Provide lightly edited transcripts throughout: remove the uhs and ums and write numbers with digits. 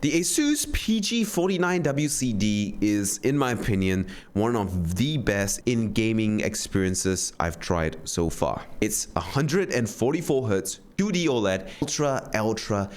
The ASUS PG49WCD is, in my opinion, one of the best in gaming experiences I've tried so far. It's 144Hz 2D OLED, ultra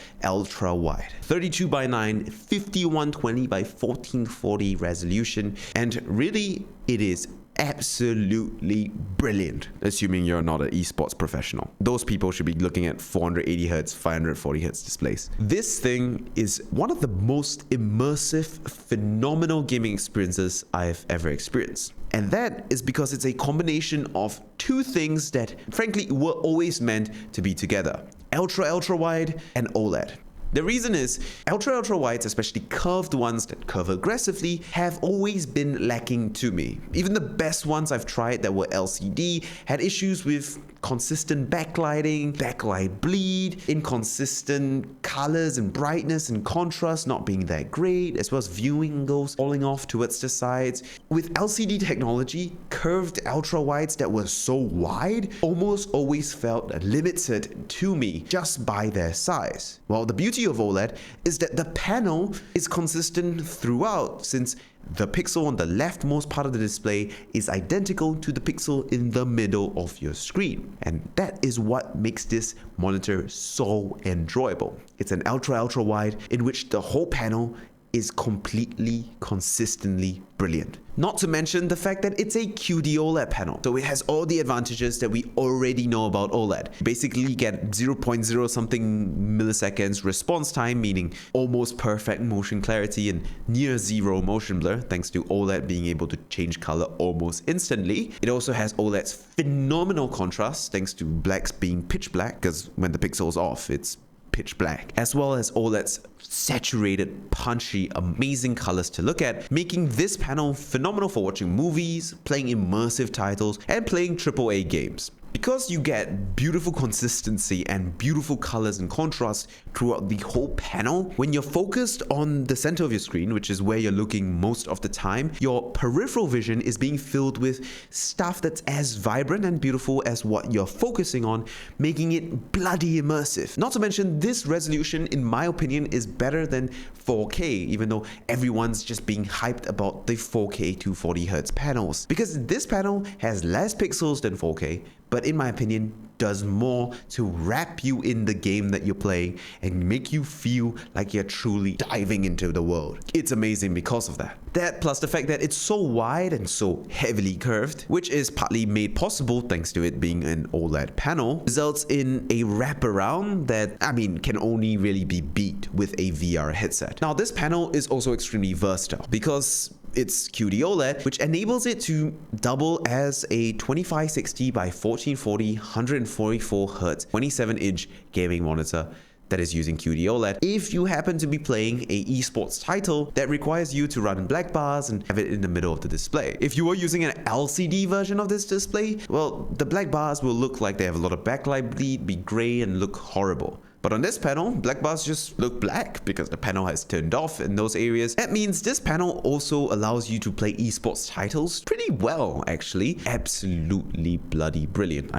wide, 32:9, 5120x1440 resolution, and really it is absolutely brilliant, assuming you're not an esports professional. Those people should be looking at 480Hz, 540Hz displays. This thing is one of the most immersive, phenomenal gaming experiences I've ever experienced. And that is because it's a combination of two things that, frankly, were always meant to be together: ultra wide and OLED. The reason is, ultra wides, especially curved ones that curve aggressively, have always been lacking to me. Even the best ones I've tried that were LCD had issues with consistent backlighting, backlight bleed, inconsistent colors and brightness and contrast not being that great, as well as viewing angles falling off towards the sides. With LCD technology, curved ultra wides that were so wide almost always felt limited to me just by their size. Well, the beauty of OLED is that the panel is consistent throughout, since the pixel on the leftmost part of the display is identical to the pixel in the middle of your screen. And that is what makes this monitor so enjoyable. It's an ultra wide in which the whole panel is completely, consistently brilliant. Not to mention the fact that it's a QD OLED panel, so it has all the advantages that we already know about OLED. You basically get 0.0 something milliseconds response time, meaning almost perfect motion clarity and near zero motion blur, thanks to OLED being able to change color almost instantly. It also has OLED's phenomenal contrast, thanks to blacks being pitch black, because when the pixel's off, it's pitch black, as well as OLED's saturated, punchy, amazing colors to look at, making this panel phenomenal for watching movies, playing immersive titles, and playing AAA games. Because you get beautiful consistency and beautiful colors and contrast throughout the whole panel, when you're focused on the center of your screen, which is where you're looking most of the time, your peripheral vision is being filled with stuff that's as vibrant and beautiful as what you're focusing on, making it bloody immersive. Not to mention, this resolution, in my opinion, is better than 4K, even though everyone's just being hyped about the 4K 240Hz panels. Because this panel has less pixels than 4K, but in my opinion, does more to wrap you in the game that you're playing and make you feel like you're truly diving into the world. It's amazing because of that. That plus the fact that it's so wide and so heavily curved, which is partly made possible thanks to it being an OLED panel, results in a wraparound that, can only really be beat with a VR headset. Now, this panel is also extremely versatile because it's QD OLED, which enables it to double as a 2560x1440 144Hz 27-inch gaming monitor that is using QD OLED if you happen to be playing a esports title that requires you to run black bars and have it in the middle of the display. If you were using an LCD version of this display, well, the black bars will look like they have a lot of backlight bleed, be gray, and look horrible. But on this panel, black bars just look black because the panel has turned off in those areas. That means this panel also allows you to play esports titles pretty well, actually. Absolutely bloody brilliant.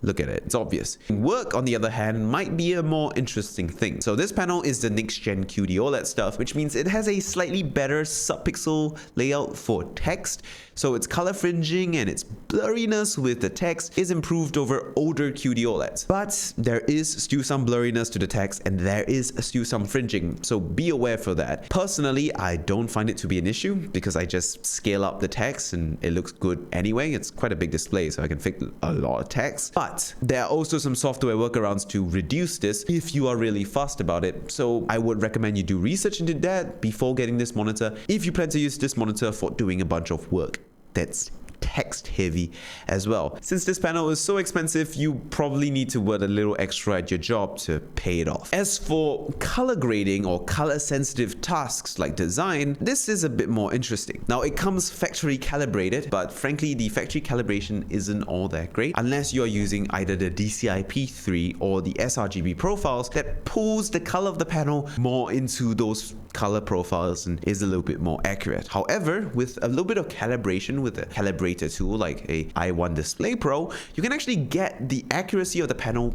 Look at it, it's obvious. Work, on the other hand, might be a more interesting thing. So this panel is the next gen QD OLED stuff, which means it has a slightly better subpixel layout for text. So its color fringing and its blurriness with the text is improved over older QD OLEDs. But there is still some blurriness to the text and there is still some fringing, so be aware for that. Personally, I don't find it to be an issue because I just scale up the text and it looks good anyway. It's quite a big display, so I can fit a lot of text. But there are also some software workarounds to reduce this if you are really fast about it. So I would recommend you do research into that before getting this monitor if you plan to use this monitor for doing a bunch of work that's text heavy as well. Since this panel is so expensive, you probably need to work a little extra at your job to pay it off. As for color grading or color sensitive tasks like design, this is a bit more interesting. Now, it comes factory calibrated, but frankly, the factory calibration isn't all that great unless you're using either the DCI-P3 or the sRGB profiles that pulls the color of the panel more into those color profiles and is a little bit more accurate. However, with a little bit of calibration with a calibrator tool like a i1 Display Pro, you can actually get the accuracy of the panel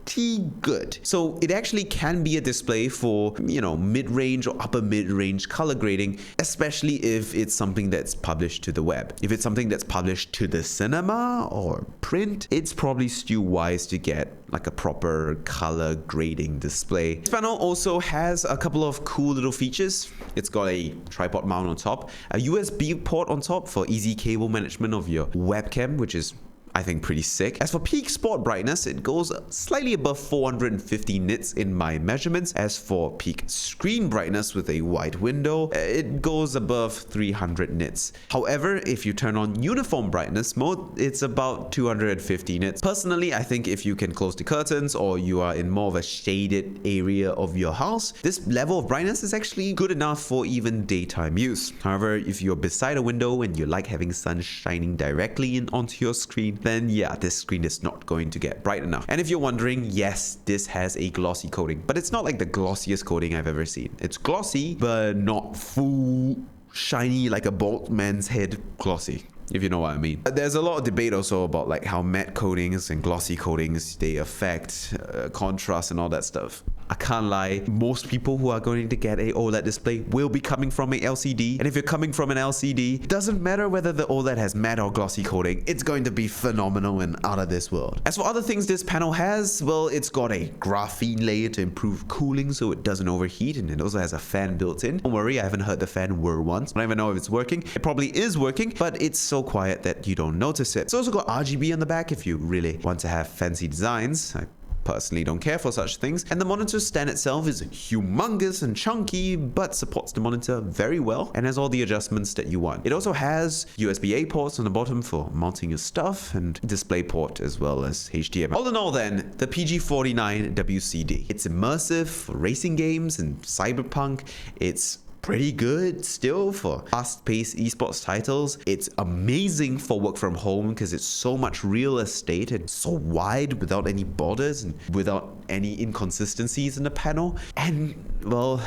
pretty good. So it actually can be a display for, you know, mid-range or upper mid-range color grading, especially if it's something that's published to the web. If it's something that's published to the cinema or print, it's probably still wise to get like a proper color grading display. This panel also has a couple of cool little features. It's got a tripod mount on top, a USB port on top for easy cable management of your webcam, which is, I think, pretty sick. As for peak spot brightness, it goes slightly above 450 nits in my measurements. As for peak screen brightness with a wide window, it goes above 300 nits. However, if you turn on uniform brightness mode, it's about 250 nits. Personally, I think if you can close the curtains or you are in more of a shaded area of your house, this level of brightness is actually good enough for even daytime use. However, if you're beside a window and you like having sun shining directly onto your screen, then yeah, this screen is not going to get bright enough. And if you're wondering, yes, this has a glossy coating, but it's not like the glossiest coating I've ever seen. It's glossy, but not full shiny like a bald man's head glossy, if you know what I mean. There's a lot of debate also about like how matte coatings and glossy coatings, they affect contrast and all that stuff. I can't lie, most people who are going to get a OLED display will be coming from a LCD. And if you're coming from an LCD, it doesn't matter whether the OLED has matte or glossy coating, it's going to be phenomenal and out of this world. As for other things this panel has, well, it's got a graphene layer to improve cooling so it doesn't overheat, and it also has a fan built in. Don't worry, I haven't heard the fan whir once. I don't even know if it's working. It probably is working, but it's so quiet that you don't notice it. It's also got RGB on the back if you really want to have fancy designs. I personally don't care for such things. And the monitor stand itself is humongous and chunky, but supports the monitor very well and has all the adjustments that you want. It also has USB-A ports on the bottom for mounting your stuff and display port as well as HDMI. All in all then, the PG49WCD. It's immersive for racing games and cyberpunk. It's pretty good still for fast-paced esports titles. It's amazing for work from home because it's so much real estate and so wide without any borders and without any inconsistencies in the panel. And well,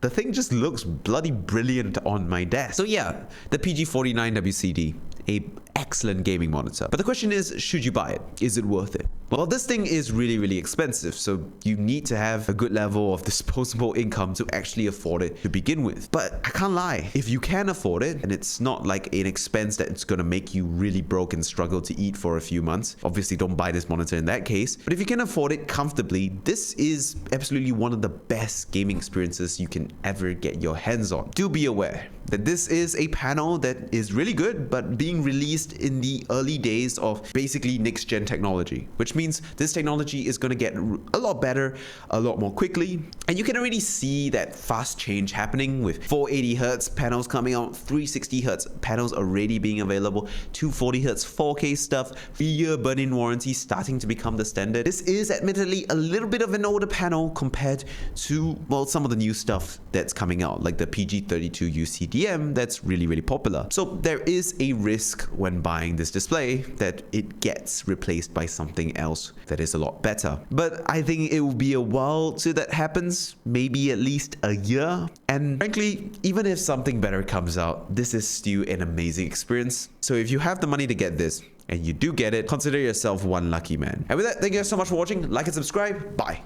the thing just looks bloody brilliant on my desk. So yeah, the PG49WCD, a excellent gaming monitor. But the question is, should you buy it? Is it worth it? Well, this thing is really expensive, so you need to have a good level of disposable income to actually afford it to begin with. But I can't lie, if you can afford it, and it's not like an expense that's gonna make you really broke and struggle to eat for a few months, obviously don't buy this monitor in that case. But if you can afford it comfortably, this is absolutely one of the best gaming experiences you can ever get your hands on. Do be aware that this is a panel that is really good, but being released in the early days of basically next-gen technology, which means this technology is going to get a lot better, a lot more quickly. And you can already see that fast change happening with 480Hz panels coming out, 360Hz panels already being available, 240Hz 4K stuff, 3-year burn-in warranty starting to become the standard. This is admittedly a little bit of an older panel compared to, well, some of the new stuff that's coming out, like the PG32WCD that's really popular. So there is a risk when buying this display that it gets replaced by something else that is a lot better. But I think it will be a while till that happens, maybe at least a year. And frankly, even if something better comes out, this is still an amazing experience. So if you have the money to get this, and you do get it, consider yourself one lucky man. And with that, thank you guys so much for watching. Like and subscribe. Bye.